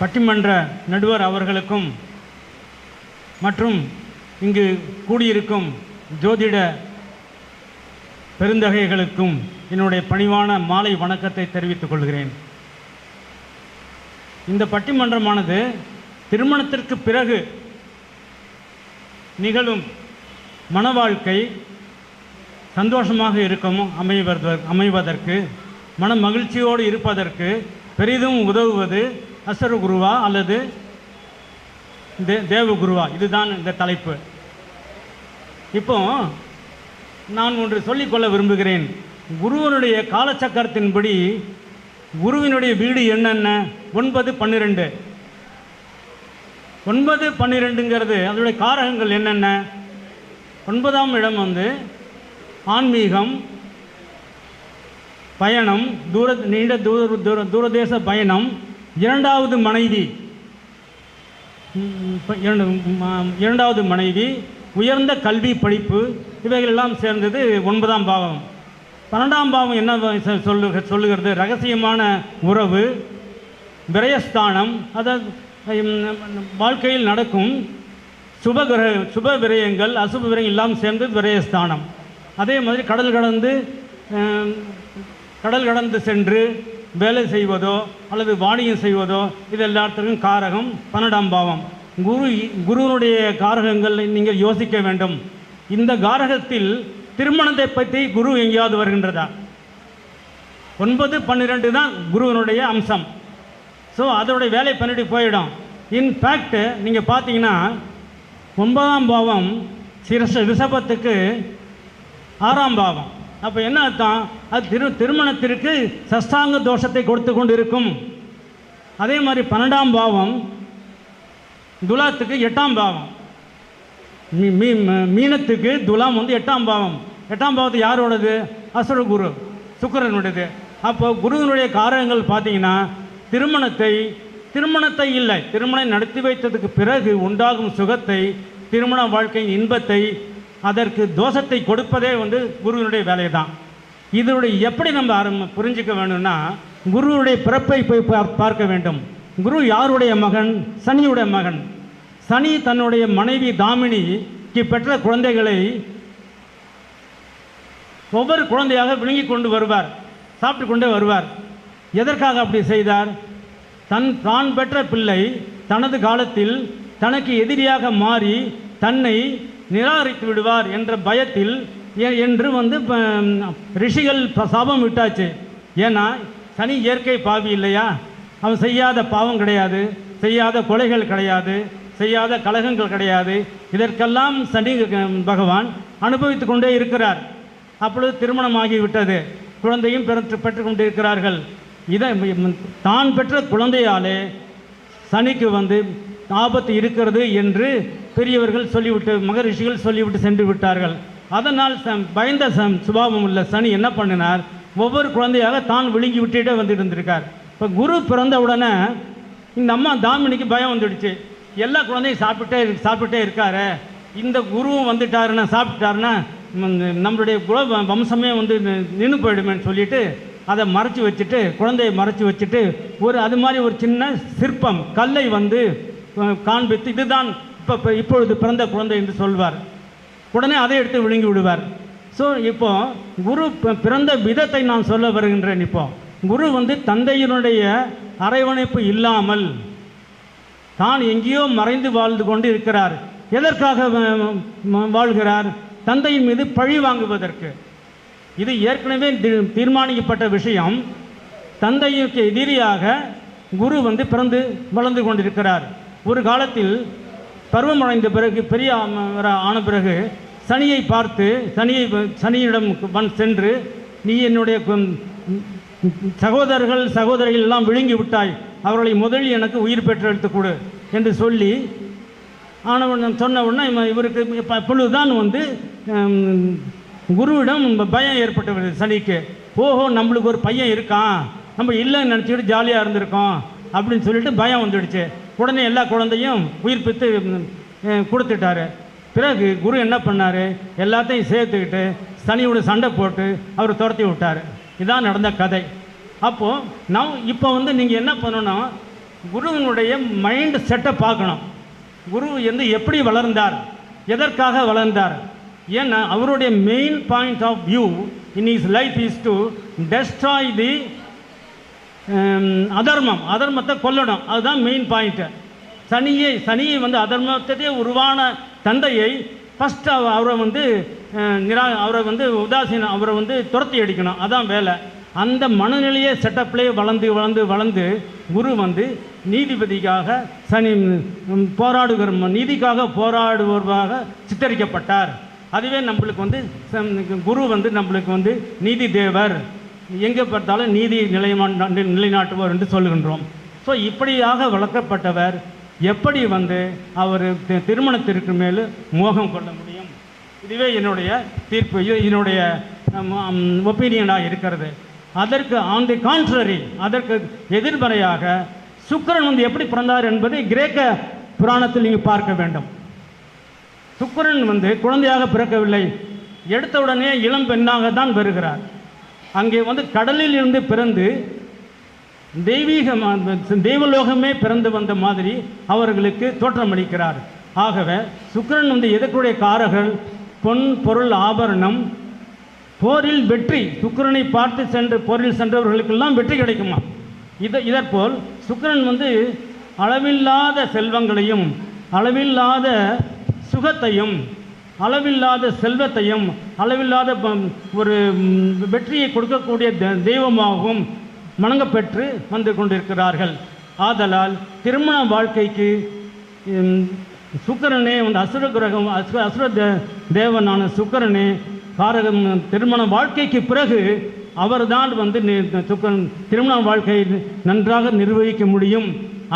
பட்டிமன்ற நடுவர் அவர்களுக்கும் மற்றும் இங்கு கூடியிருக்கும் ஜோதிட பெருந்தகைகளுக்கும் என்னுடைய பணிவான மாலை வணக்கத்தை தெரிவித்துக் கொள்கிறேன். இந்த பட்டிமன்றமானது திருமணத்திற்கு பிறகு நிகழும் மன வாழ்க்கை சந்தோஷமாக அமைவதற்கு மன மகிழ்ச்சியோடு இருப்பதற்கு பெரிதும் உதவுவது அசுரகுருவா அல்லது தேவகுருவா, இதுதான் இந்த தலைப்பு. இப்போ நான் ஒன்று சொல்லிக்கொள்ள விரும்புகிறேன். குருவனுடைய காலச்சக்கரத்தின்படி குருவினுடைய வீடு என்னென்ன? 9, 12. 9, 12ங்கிறது அதனுடைய காரகங்கள் என்னென்ன? 9ஆம் இடம் ஆன்மீகம், பயணம், நீண்ட தூரதேச பயணம், 2வது மனைவி, உயர்ந்த கல்வி படிப்பு, இவைகளெல்லாம் சேர்ந்தது 9ஆம் பாவம். 12ஆம் பாவம் என்ன சொல்லுகிறது? ரகசியமான உறவு, விரயஸ்தானம், அதாவது வாழ்க்கையில் நடக்கும் சுப விரயங்கள், அசுப விரயங்கள் எல்லாம் சேர்ந்து விரயஸ்தானம். அதே மாதிரி கடல் கடந்து சென்று வேலை செய்வதோ அல்லது வாணிகம் செய்வதோ இது எல்லாத்துக்கும் காரகம் 12ஆம் பாவம். குருவினுடைய காரகங்கள் நீங்கள் யோசிக்க வேண்டும். இந்த காரகத்தில் திருமணத்தை பற்றி குரு எங்கேயாவது வருகின்றதா? 9, 12 தான் குருவினுடைய அம்சம். ஸோ அதோடைய வேலை பண்ணிட்டு போயிடும். இன்ஃபேக்ட் நீங்கள் பார்த்தீங்கன்னா 9ஆம் பாவம் ரிஷபத்துக்கு 6ஆம் பாவம். அப்போ என்ன அர்த்தம்? அது திருமணத்திற்கு சஷ்டாங்க தோஷத்தை கொடுத்து கொண்டு இருக்கும். அதே மாதிரி 12ஆம் பாவம் துலாத்துக்கு 8ஆம் பாவம். மீனத்துக்கு துலாம் 8ஆம் பாவம். 8ஆம் பாவத்து யாரோடது? அசுர குரு, சுக்கிரனுடையது. அப்போ குருவினுடைய காரகங்கள் பார்த்தீங்கன்னா திருமணத்தை இல்லை, திருமணம் நடத்தி வைத்ததுக்கு பிறகு உண்டாகும் சுகத்தை, திருமண வாழ்க்கையின் இன்பத்தை, அதற்கு தோஷத்தை கொடுப்பதே குருவினுடைய வேலை தான். இதனுடைய எப்படி நம்ம புரிஞ்சிக்க வேண்டும்னா, குருவுடைய பிறப்பை போய் பார்க்க வேண்டும். குரு யாருடைய மகன்? சனியுடைய மகன். சனி தன்னுடைய மனைவி தாமினிக்கு பெற்ற குழந்தைகளை ஒவ்வொரு குழந்தையாக விழுங்கி கொண்டு வருவார், சாப்பிட்டு கொண்டே வருவார். எதற்காக அப்படி செய்தார்? தான் பெற்ற பிள்ளை தனது காலத்தில் தனக்கு எதிரியாக மாறி தன்னை நிராகரித்து விடுவார் என்ற பயத்தில் என்று ரிஷிகள் சாபம் விட்டாச்சு. ஏன்னா சனி இயற்கை பாவி இல்லையா? அவன் செய்யாத பாவம் கிடையாது, செய்யாத கொலைகள் கிடையாது, செய்யாத கலகங்கள் கிடையாது. இதற்கெல்லாம் சனி பகவான் அனுபவித்து கொண்டே இருக்கிறார். அப்பொழுது திருமணமாகிவிட்டது, குழந்தையும் பெற்று கொண்டிருக்கிறார்கள். இதை தான் பெற்ற குழந்தையாலே சனிக்கு ஆபத்து இருக்கிறது என்று பெரியவர்கள் சொல்லிவிட்டு, மகரிஷிகள் சொல்லிவிட்டு சென்று விட்டார்கள். அதனால் பயந்த சுபாவம் உள்ள சனி என்ன பண்ணினார்? ஒவ்வொரு குழந்தையாக தான் விழுங்கி விட்டுட்டே வந்துட்டு இருந்திருக்கார். இப்போ குரு பிறந்த உடனே இந்த அம்மா தாமினிக்கு பயம் வந்துடுச்சு. எல்லா குழந்தையும் சாப்பிட்டுட்டே இருக்காரு, இந்த குருவும் சாப்பிட்டாருன்னா நம்மளுடைய குல வம்சமே நின்று போயிடுமேன்னு சொல்லிட்டு அதை மறைச்சி வச்சுட்டு, குழந்தையை மறைச்சி வச்சுட்டு அது மாதிரி ஒரு சின்ன சிற்பம் கல்லை காண்பித்து, இதுதான் இப்பொழுது பிறந்த குழந்தை என்று சொல்வார். உடனே அதை எடுத்து விழுங்கி விடுவார். ஸோ இப்போ குரு பிறந்த விதத்தை நான் சொல்ல வருகின்றேன். இப்போ குரு தந்தையினுடைய அரவணைப்பு இல்லாமல் தான் எங்கேயோ மறைந்து வாழ்ந்து கொண்டு இருக்கிறார். எதற்காக வாழ்கிறார்? தந்தையின் மீது பழி வாங்குவதற்கு. இது ஏற்கனவே தீர்மானிக்கப்பட்ட விஷயம். தந்தைக்கு எதிரியாக குரு பிறந்து வளர்ந்து கொண்டிருக்கிறார். ஒரு காலத்தில் பருவமடைந்த பிறகு, பெரிய ஆன பிறகு சனியை பார்த்து சனியிடம் சென்று, நீ என்னுடைய சகோதரிகள் எல்லாம் விழுங்கி விட்டாய், அவர்களை முதலில் எனக்கு உயிர் பெற்றெடுத்து கொடு என்று சொல்லி சொன்ன உடனே இவருக்கு அப்பொழுதுதான் குருவிடம் பயம் ஏற்பட்டு சனிக்கு. ஓஹோ, நம்மளுக்கு ஒரு பையன் இருக்கான், நம்ம இல்லைன்னு நினச்சிக்கிட்டு ஜாலியாக இருந்திருக்கோம் அப்படின்னு சொல்லிட்டு பயம் வந்துடுச்சு. உடனே எல்லா குழந்தையும் உயிர்ப்பித்து கொடுத்துட்டாரு. பிறகு குரு என்ன பண்ணார்? எல்லாத்தையும் சேர்த்துக்கிட்டு சனியோட சண்டை போட்டு அவர் துரத்தி விட்டார். இதான் நடந்த கதை. அப்போது இப்போ நீங்கள் என்ன பண்ணணும்? குருவினுடைய மைண்ட் செட்டை பார்க்கணும். குரு வந்து எப்படி வளர்ந்தார், எதற்காக வளர்ந்தார். ஏன்னா அவருடைய main point of view in his life is to destroy the அதர்மத்தை கொல்லணும். அதுதான் மெயின் பாயிண்ட்டு. சனியை வந்து அதர்மத்தையே உருவான தந்தையை ஃபஸ்ட்டு அவரை வந்து அவரை வந்து அவரை வந்து துரத்தி அடிக்கணும். அதான் வேலை. அந்த மனநிலையே செட்டப்லேயே வளர்ந்து குரு வந்து நீதிபதிக்காக நீதிக்காக போராடுவதாக சித்தரிக்கப்பட்டார். அதுவே நம்மளுக்கு வந்து குரு வந்து நம்மளுக்கு வந்து நீதி தேவர், எங்கே பார்த்தாலும் நீதி நிலைநாட்டுவார் என்று சொல்லுகின்றோம். ஸோ இப்படியாக வளர்க்கப்பட்டவர் எப்படி வந்து அவர் திருமணத்திற்கு மேல் மோகம் கொள்ள முடியும்? இதுவே என்னுடைய தீர்ப்பு, என்னுடைய ஒப்பீனியனாக இருக்கிறது. அதற்கு ஆன் தி கான்ட்ரரி, அதற்கு எதிர்மறையாக சுக்கிரன் வந்து எப்படி பிறந்தார் என்பதை கிரேக்க புராணத்தில் நீங்கள் பார்க்க வேண்டும். சுக்கிரன் வந்து குழந்தையாக பிறக்கவில்லை, எடுத்த உடனே இளம் பெண்ணாக தான் வருகிறார். அங்கே வந்து கடலில் இருந்து பிறந்து தெய்வலோகமே பிறந்து வந்த மாதிரி அவர்களுக்கு தோற்றமளிக்கிறார். ஆகவே சுக்கிரன் வந்து எதற்குடைய காரர்கள்? பொன், பொருள், ஆபரணம், போரில் வெற்றி. சுக்கிரனை பார்த்து போரில் சென்றவர்களுக்கெல்லாம் வெற்றி கிடைக்குமா? இதற்போல் சுக்கிரன் வந்து அளவில்லாத செல்வங்களையும், அளவில்லாத சுகத்தையும், அளவில்லாத செல்வத்தையும், அளவில்லாத ஒரு வெற்றியை கொடுக்கக்கூடிய தெய்வமாகவும் வணங்கப்பெற்று வந்து கொண்டிருக்கிறார்கள். ஆதலால் திருமண வாழ்க்கைக்கு சுக்கிரனே வந்து அசுர கிரகம், அசுர தேவனான சுக்கிரனே காரகம். திருமண வாழ்க்கைக்கு பிறகு அவர்தான் வந்து சுக்கிரன் திருமண வாழ்க்கையை நன்றாக நிர்வகிக்க முடியும்,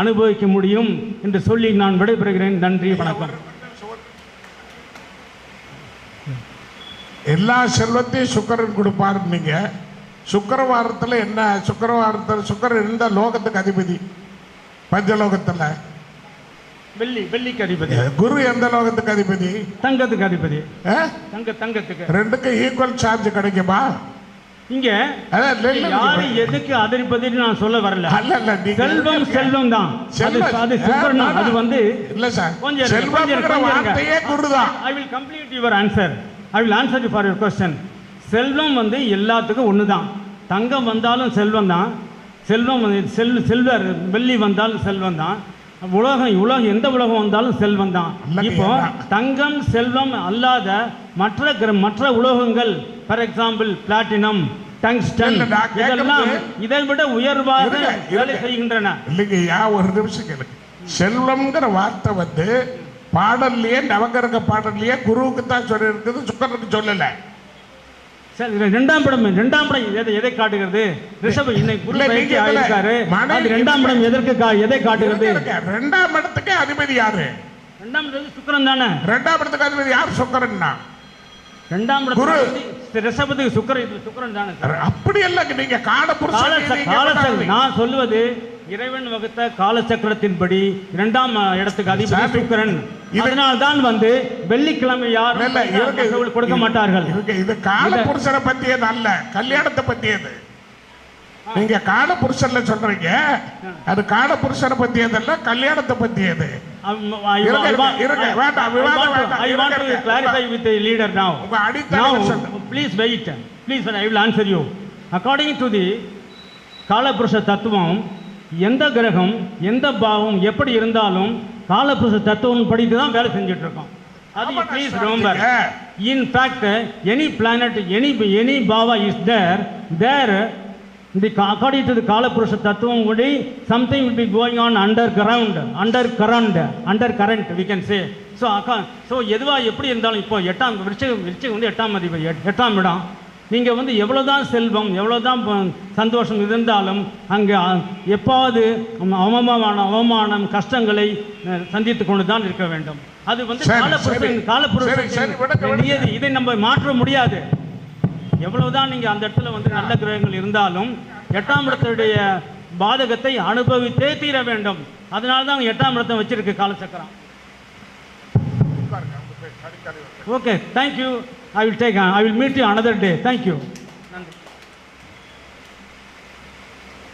அனுபவிக்க முடியும் என்று சொல்லி நான் விடைபெறுகிறேன். நன்றி, வணக்கம். எல்லா செல்வத்தையும் சுக்கிரன் கொடுப்பார். நீங்க சுக்கிரவாரத்தில் என்ன? சுக்கிரன் எந்த லோகத்துக்கு அதிபதி? பஞ்சலோகத்தில் வெள்ளிக்கு அதிபதி. குரு எந்த லோகத்துக்கு அதிபதி? தங்கத்துக்கு அதிபதி. தங்கத்துக்கு ரெண்டுக்கும் ஈக்குவல் சார்ஜ் கிடைக்குமா? இங்க யாரு எதுக்கு அதிபதினு நான் சொல்ல வரல. செல்வம் தான். அது சுக்கிரன். அது வந்து இல்ல சார், கொஞ்சம் வார்த்தையே குருதான். I will complete your answer. I will answer you for your question. செல்வம் வந்து எல்லாத்துக்கும் ஒன்று தான். தங்கம் வந்தாலும் செல்வம் தான். செல்வர் வெள்ளி வந்தாலும் செல்வம் தான். உலகம் எந்த உலகம் வந்தாலும் செல்வம் தான். இப்போ தங்கம் செல்வம் அல்லாத மற்ற உலோகங்கள், ஃபார் எக்ஸாம்பிள் பிளாட்டினம், டங்ஸ்டன், இதெல்லாம் இதை விட உயர்வாக வேலை செய்கின்றன. இல்லைங்கய்யா, ஒரு நிமிஷம் கேளுங்க. செல்வம்ங்கிற வார்த்தை வந்து பாடல்லையே, நவகரக பாடல்லையே குருவுக்கு தான் சொல்லி இருக்குது, சுக்கிரனுக்கு சொல்லல. இரண்டாம் படம் எதை காட்டுகிறது? ரிஷப இன்னைக்கு குரு பயிற்சி ஆயிருக்காரு. இரண்டாம் படம் எதை காட்டுகிறது? இரண்டாம் இடத்துக்கு அதிபதி யாரு? இரண்டாம் இடத்துக்கு சுக்கிரன் தானே. இரண்டாம் இடத்துக்கு அதிபதி யார்? சுக்கிரன் தான். இரண்டாம் இடத்துக்கு ரிஷபத்துக்கு சுக்கிரன் தானே. அப்படி இல்ல, நீங்க காலபுருஷன். நான் சொல்லுவது இறைவன் வகுத்த காலச்சக்கரத்தின்படி இரண்டாம் இடத்துக்கு அதிபதி சுக்கிரன். அதனால் தான் வந்து வெள்ளிக்கிழமை யாரும் கொடுக்க மாட்டார்கள். இது காலபுருஷனை பத்தியது அல்ல, கல்யாணத்தை பத்தியது. நீங்க காலபுருஷன்ல சொல்றீங்க, அது காலபுருஷனை பத்தியது அல்ல, கல்யாணத்தை பத்தியது. Please wait. Please, I will answer you. According to the காலபுருஷ தத்துவம், எந்த கிரகம் எந்த பாவம் எப்படி இருந்தாலும் காலபுருஷ தத்துவம் படித்து தான் வேலை செஞ்சுட்டு இருக்கோம். அது please remember. In fact any planet, any பாவா is there according to the காலபுருஷ தத்துவம் would something will be going on underground, undercurrent we can say. So எதுவா எப்படி இருந்தாலும் இப்போ விருச்சிகம் வந்து 8ஆம் அதிபதி, 8ஆம் இடம். நீங்கள் வந்து எவ்வளோதான் செல்வம், எவ்வளோதான் சந்தோஷம் இருந்தாலும் அங்கே எப்பாவது அவமானம் கஷ்டங்களை சந்தித்து கொண்டு தான் இருக்க வேண்டும். அது வந்து காலப்புருஷன் நியதி. இதை நம்ம மாற்ற முடியாது. எவ்வளவுதான் நீங்கள் அந்த இடத்துல வந்து நல்ல கிரகங்கள் இருந்தாலும் 8ஆம் இடத்துடைய பாதகத்தை அனுபவித்தே தீர வேண்டும். அதனால தான் 8ஆம் இடத்தை வச்சிருக்கு காலச்சக்கரம். Okay, thank you. I will meet you another day. Thank you.